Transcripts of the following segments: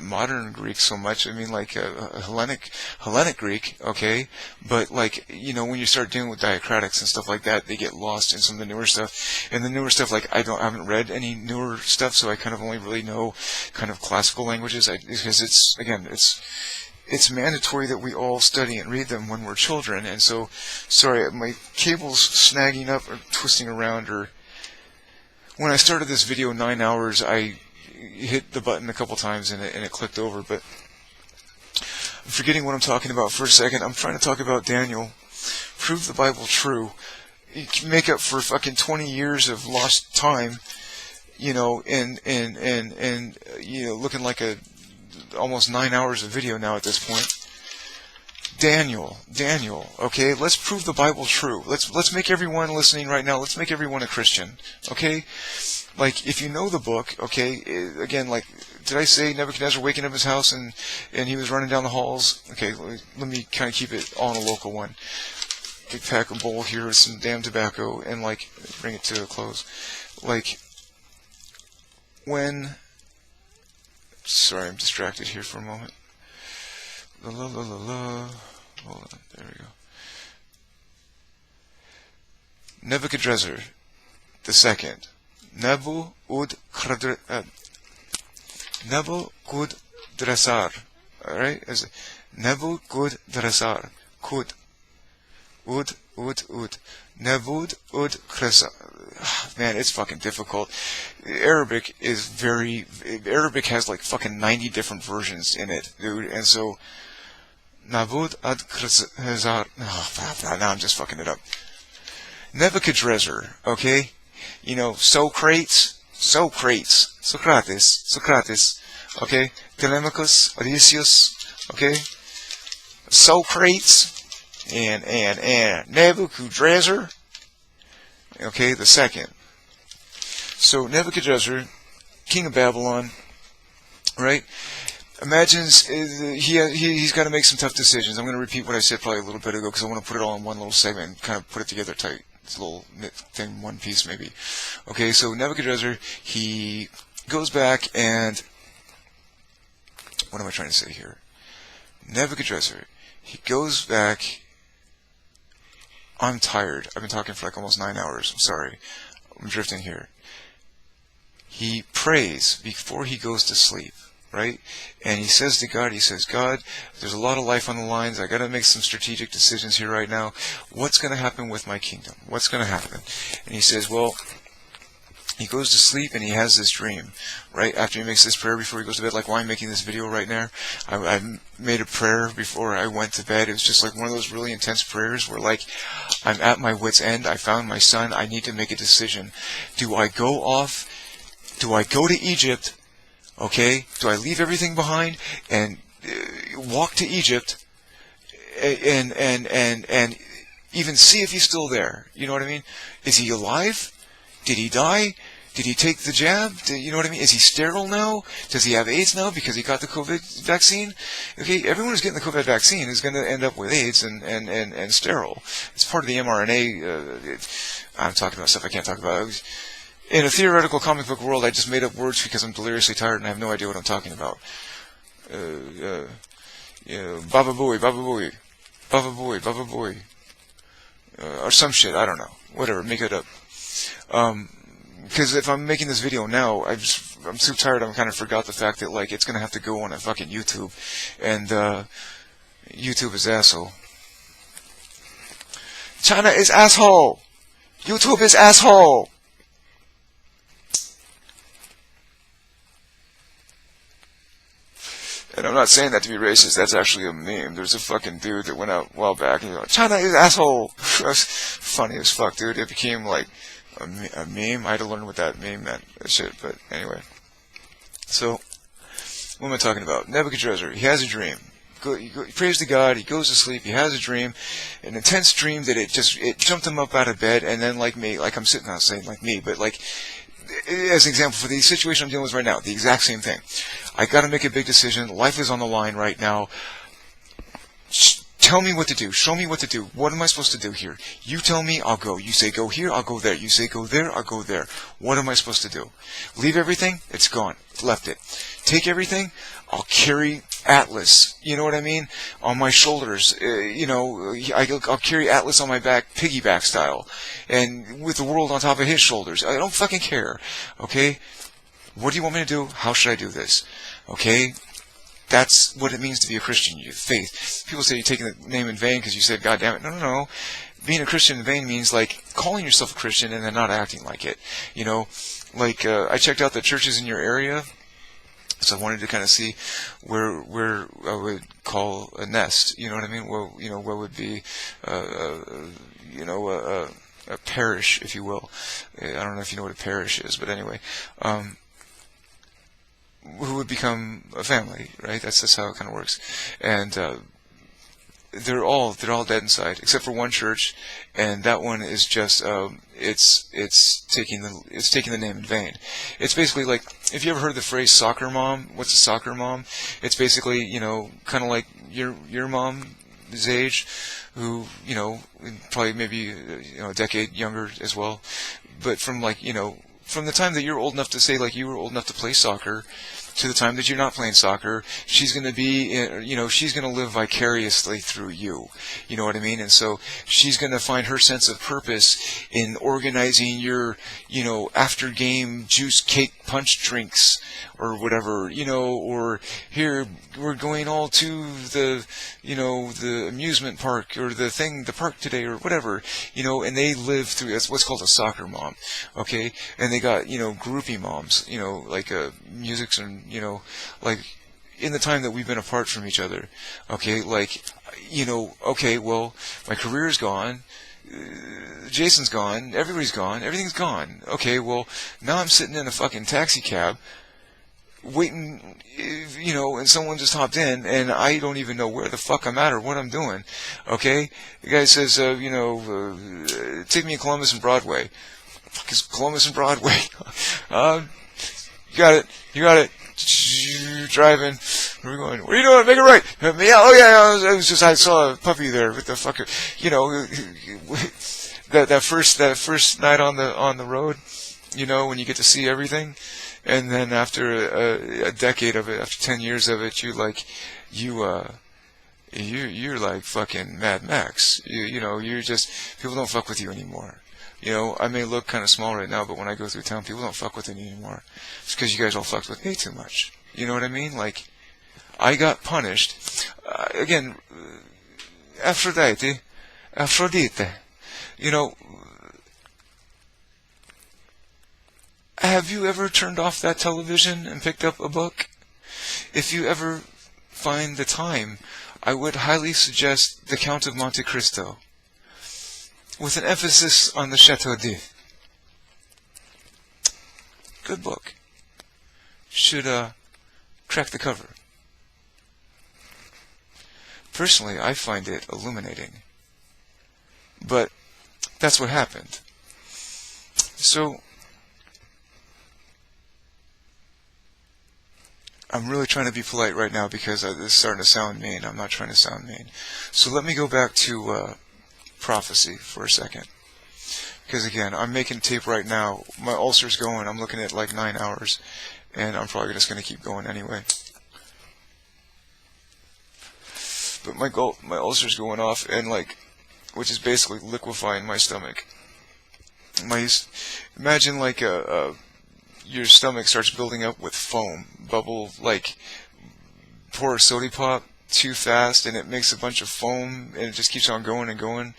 modern Greek so much. I mean, like Hellenic Greek, okay. But like, when you start dealing with diacritics and stuff like that, they get lost in some of the newer stuff. And the newer stuff, like I haven't read any newer stuff, so I kind of only really know kind of classical languages. Because it's mandatory that we all study and read them when we're children. And so, sorry, my cable's snagging up or twisting around. Or when I started this video 9 hours, I hit the button a couple times and it clicked over. But I'm forgetting what I'm talking about for a second. I'm trying to talk about Daniel. Prove the Bible true. You can make up for fucking 20 years of lost time, and looking like almost 9 hours of video now at this point. Daniel, okay, let's prove the Bible true. Let's make everyone listening right now, let's make everyone a Christian, okay? Like, if you know the book, okay, again, like, did I say Nebuchadnezzar waking up his house and he was running down the halls? Okay, let me kind of keep it all in a local one. Big pack of bowl here with some damn tobacco and, like, bring it to a close. Like, sorry, I'm distracted here for a moment. Hold on, there we go. Nebuchadnezzar the second. Nebuchadnezzar. Alright? Nebuchadnezzar. Nebuchadnezzar. Man, it's fucking difficult. Arabic has like fucking 90 different versions in it, dude. And so, Nebuchadnezzar. Oh, now I'm just fucking it up. Nebuchadnezzar, okay? Socrates, okay? Telemachus, Odysseus, okay? Socrates, and Nebuchadnezzar, okay, the second. So Nebuchadnezzar, king of Babylon, right? Imagines he's got to make some tough decisions. I'm going to repeat what I said probably a little bit ago because I want to put it all in one little segment and kind of put it together tight. It's a little thing, one piece maybe. Okay, so Nebuchadnezzar, he goes back and... What am I trying to say here? Nebuchadnezzar, he goes back... I'm tired. I've been talking for like almost 9 hours. I'm sorry. I'm drifting here. He prays before he goes to sleep, right? And he says to God, God, there's a lot of life on the lines. I got to make some strategic decisions here right now. What's going to happen with my kingdom? What's going to happen? And he says, well, he goes to sleep and he has this dream, right? After he makes this prayer before he goes to bed, like why I'm making this video right now. I made a prayer before I went to bed. It was just like one of those really intense prayers where like I'm at my wit's end. I found my son. I need to make a decision. Do I go off? Do I go to Egypt? Okay? Do I leave everything behind and walk to Egypt and even see if he's still there? You know what I mean? Is he alive? Did he die? Did he take the jab? You know what I mean? Is he sterile now? Does he have AIDS now because he got the COVID vaccine? Okay, everyone who's getting the COVID vaccine is going to end up with AIDS and sterile. It's part of the mRNA. I'm talking about stuff I can't talk about. In a theoretical comic book world, I just made up words because I'm deliriously tired and I have no idea what I'm talking about. Baba Booey, Baba Booey, Baba Booey, Baba Booey. Or some shit, I don't know. Whatever, make it up. Because if I'm making this video now, I'm so tired I kind of forgot the fact that like it's going to have to go on a fucking YouTube. And YouTube is asshole. China is asshole! YouTube is asshole! And I'm not saying that to be racist, that's actually a meme. There's a fucking dude that went out a while back and he's like, China is asshole! That's funny as fuck, dude. It became like a meme. I had to learn what that meme meant. That shit, but anyway. So, what am I talking about? Nebuchadnezzar, he has a dream. He prays to God, he goes to sleep, he has a dream, an intense dream that it jumped him up out of bed, and then like me, like I'm sitting out saying like me, but like, as an example, for the situation I'm dealing with right now, the exact same thing. I gotta make a big decision, life is on the line right now. Tell me what to do, show me what to do, what am I supposed to do here? You tell me, I'll go. You say go here, I'll go there. You say go there, I'll go there. What am I supposed to do? Leave everything? It's gone. left it. Take everything, I'll carry Atlas, you know what I mean, on my shoulders. I'll carry Atlas on my back, piggyback style, and with the world on top of his shoulders. I don't fucking care, okay? What do you want me to do? How should I do this? Okay? That's what it means to be a Christian. You faith. People say you're taking the name in vain because you said, God damn it. No. Being a Christian in vain means, like, calling yourself a Christian and then not acting like it. You know, like, I checked out the churches in your area, so I wanted to kind of see where I would call a nest. You know what I mean? Well, you know, what would be, a parish, if you will. I don't know if you know what a parish is, but anyway, who would become a family, right? That's how it kind of works. And they're all dead inside, except for one church, and that one is just it's taking the name in vain. It's basically like, if you ever heard the phrase soccer mom, what's a soccer mom? It's basically, you know, kind of like your mom's age, who, you know, probably maybe a decade younger as well, but from, like, you know, from the time that you're old enough to say, like, you were old enough to play soccer, to the time that you're not playing soccer, she's going to be, you know, she's going to live vicariously through you. You know what I mean? And so she's going to find her sense of purpose in organizing your, you know, after game juice cake punch drinks or whatever, you know, or here we're going all to the, you know, the amusement park or the park today or whatever, you know, and they live through, that's what's called a soccer mom, okay? And they got, you know, groupie moms, you know, like music's and, you know, like, in the time that we've been apart from each other, okay, like, you know, okay, well, my career's gone, Jason's gone, everybody's gone, everything's gone, okay, well, now I'm sitting in a fucking taxi cab, waiting, you know, and someone just hopped in, and I don't even know where the fuck I'm at or what I'm doing, okay? The guy says, you know, take me to Columbus and Broadway. Fuck is Columbus and Broadway? You got it. Driving. Where are we going? What are you doing? Make it right. Oh yeah, I saw a puppy there with the fucker. You know, that first night on the road. You know, when you get to see everything, and then after a decade of it, after 10 years of it, you're like fucking Mad Max. You know, you're just, people don't fuck with you anymore. You know, I may look kind of small right now, but when I go through town, people don't fuck with me anymore. It's because you guys all fucked with me too much. You know what I mean? Like, I got punished. Again, Aphrodite. You know, have you ever turned off that television and picked up a book? If you ever find the time, I would highly suggest The Count of Monte Cristo, with an emphasis on the Chateau d'If. Good book. Should crack the cover. Personally, I find it illuminating. But that's what happened. So, I'm really trying to be polite right now because this is starting to sound mean. I'm not trying to sound mean. So let me go back to prophecy for a second. Because again, I'm making tape right now. My ulcer's going. I'm looking at like 9 hours. And I'm probably just going to keep going anyway. But my ulcer's going off, and like, which is basically liquefying my stomach. Imagine like your stomach starts building up with foam, bubble, like pour a soda pop too fast, and it makes a bunch of foam, and it just keeps on going and going.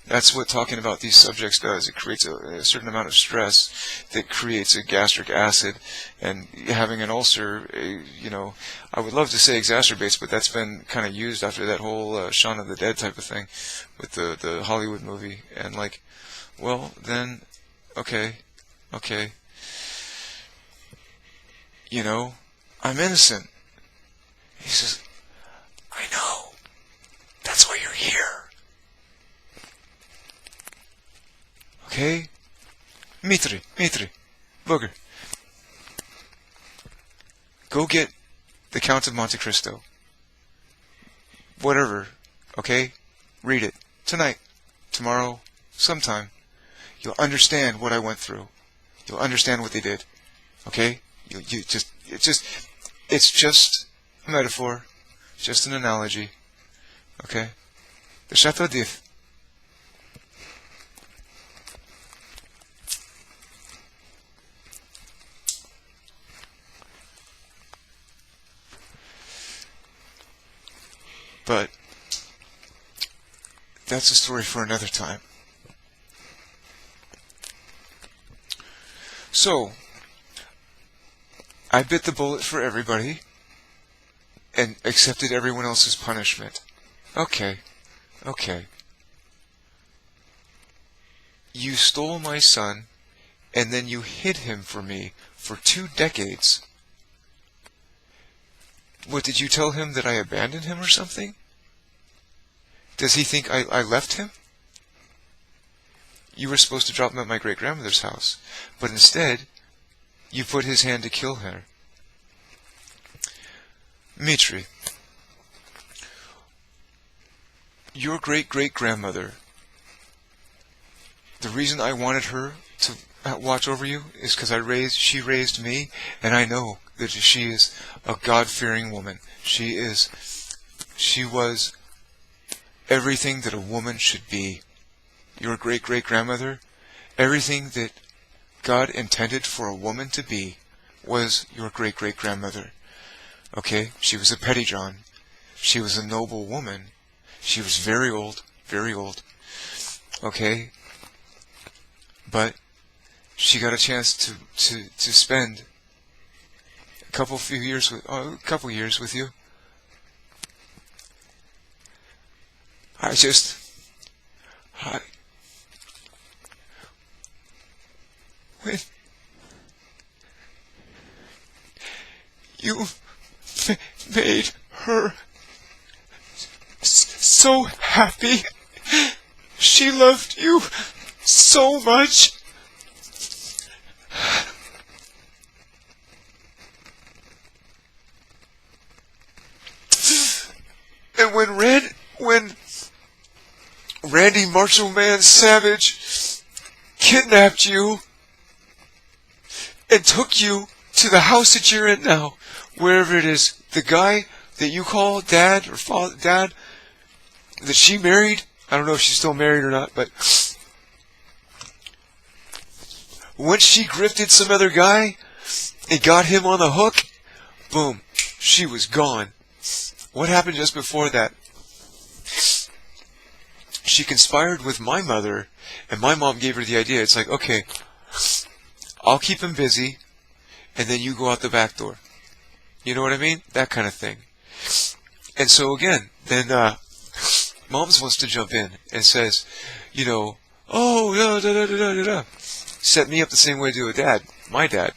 That's what talking about these subjects does. It creates a certain amount of stress that creates a gastric acid, and having an ulcer, you know, I would love to say exacerbates, but that's been kind of used after that whole Shaun of the Dead type of thing with the Hollywood movie. And like, well, then, okay, you know, I'm innocent. He says, I know. That's why you're here. Okay? Dmitri, Booger. Go get The Count of Monte Cristo. Whatever. Okay? Read it. Tonight. Tomorrow. Sometime. You'll understand what I went through. You'll understand what they did. Okay? You just, it's just a metaphor, just an analogy. Okay? The Chateau d'If. But that's a story for another time. So, I bit the bullet for everybody and accepted everyone else's punishment. Okay. You stole my son, and then you hid him from me for 2 decades. What, did you tell him that I abandoned him or something? Does he think I left him? You were supposed to drop him at my great-grandmother's house, but instead, you put his hand to kill her. Dmitri, your great-great-grandmother, the reason I wanted her to watch over you is because she raised me, and I know that she is a God-fearing woman. She was everything that a woman should be. Your great-great-grandmother, everything that God intended for a woman to be was your great-great-grandmother. Okay? She was a pettyjohn. She was a noble woman. She was very old. Okay? But she got a chance to spend a couple years with you. When you made her so happy, she loved you so much. And when Randy Macho Man Savage kidnapped you and took you to the house that you're in now, wherever it is, the guy that you call dad or father, dad, that she married, I don't know if she's still married or not, but once she grifted some other guy and got him on the hook, boom, she was gone. What happened just before that? She conspired with my mother, and my mom gave her the idea. It's like, okay, I'll keep him busy, and then you go out the back door. You know what I mean? That kind of thing. And so again, then Moms wants to jump in and says, oh, da. Set me up the same way to do a dad, my dad.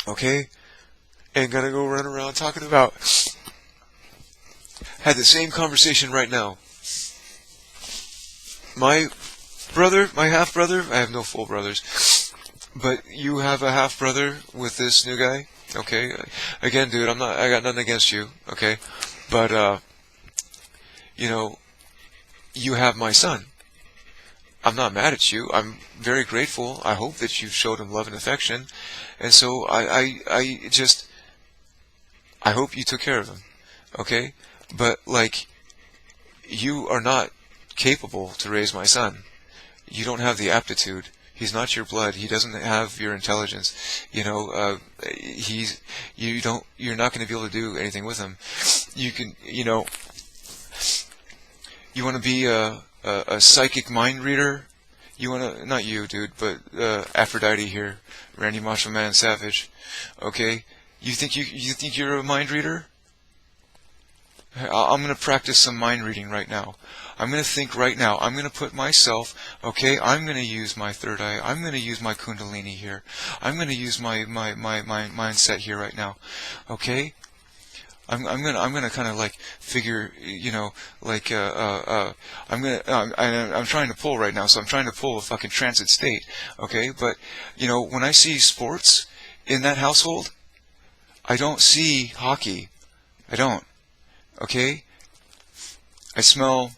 Okay? And gonna go run around talking about, had the same conversation right now. My brother, my half-brother, I have no full brothers, but you have a half-brother with this new guy, okay? Again, dude, I got nothing against you, okay? But, you have my son. I'm not mad at you. I'm very grateful. I hope that you showed him love and affection. And so I hope you took care of him, okay? But, you are not capable to raise my son. You don't have the aptitude. He's not your blood. He doesn't have your intelligence. You're not going to be able to do anything with him. You can, you want to be a psychic mind reader? You want to, not you, dude, but Aphrodite here, Randy Macho Man Savage. Okay? You think you're a mind reader? I'm going to practice some mind reading right now. I'm going to think right now. I'm going to put myself, okay, I'm going to use my third eye. I'm going to use my kundalini here. I'm going to use my mindset here right now. Okay? I'm gonna kind of figure, I'm trying to pull right now, so I'm trying to pull a fucking transit state, okay? But, when I see sports in that household, I don't see hockey. I don't, okay? I smell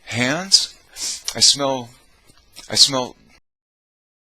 hands. I smell I smell